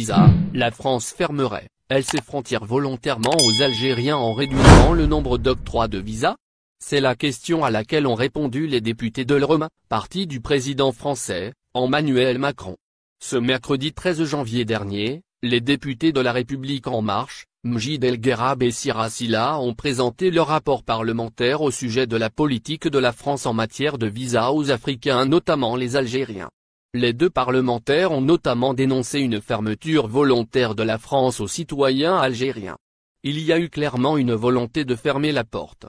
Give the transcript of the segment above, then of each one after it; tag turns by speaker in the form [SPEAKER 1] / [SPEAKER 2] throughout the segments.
[SPEAKER 1] visas, la France fermerait-elle ses frontières volontairement aux Algériens en réduisant le nombre d'octrois de visas? C'est la question à laquelle ont répondu les députés de l'REM, parti du président français, Emmanuel Macron. Ce mercredi 13 janvier dernier, les députés de La République En Marche, Mjid El Guerrab et Sira Silla ont présenté leur rapport parlementaire au sujet de la politique de la France en matière de visas aux Africains, notamment les Algériens. Les deux parlementaires ont notamment dénoncé une fermeture volontaire de la France aux citoyens algériens. Il y a eu clairement une volonté de fermer la porte.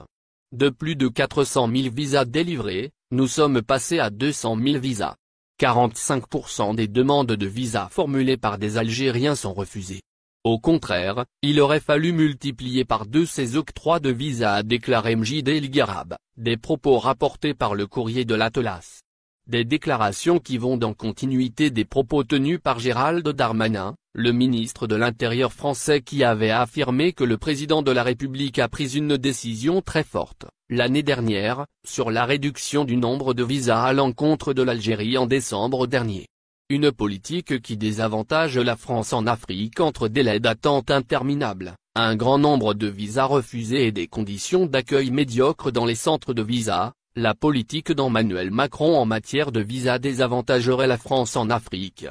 [SPEAKER 1] De plus de 400 000 visas délivrés, nous sommes passés à 200 000 visas. 45% des demandes de visas formulées par des Algériens sont refusées. Au contraire, il aurait fallu multiplier par 2 ces octrois de visas, a déclaré Mjid El Guerrab, des propos rapportés par le Courrier de l'Atlas. Des déclarations qui vont dans continuité des propos tenus par Gérald Darmanin, le ministre de l'Intérieur français, qui avait affirmé que le président de la République a pris une décision très forte, l'année dernière, sur la réduction du nombre de visas à l'encontre de l'Algérie en décembre dernier. Une politique qui désavantage la France en Afrique entre délais d'attente interminables, un grand nombre de visas refusés et des conditions d'accueil médiocres dans les centres de visas. La politique d'Emmanuel Macron en matière de visa désavantagerait la France en Afrique.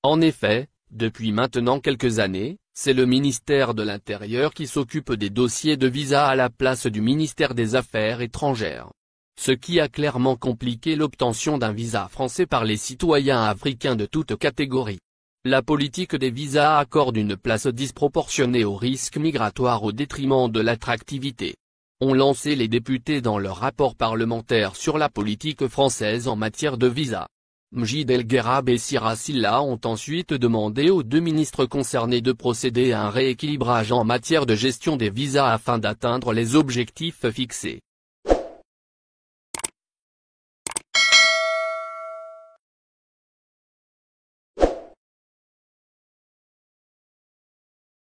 [SPEAKER 1] En effet, depuis maintenant quelques années, c'est le ministère de l'Intérieur qui s'occupe des dossiers de visa à la place du ministère des Affaires étrangères. Ce qui a clairement compliqué l'obtention d'un visa français par les citoyens africains de toute catégorie. La politique des visas accorde une place disproportionnée au risque migratoire au détriment de l'attractivité. Ont lancé les députés dans leur rapport parlementaire sur la politique française en matière de visa. Mjid El Guerrab et Sira Silla ont ensuite demandé aux deux ministres concernés de procéder à un rééquilibrage en matière de gestion des visas afin d'atteindre les objectifs fixés.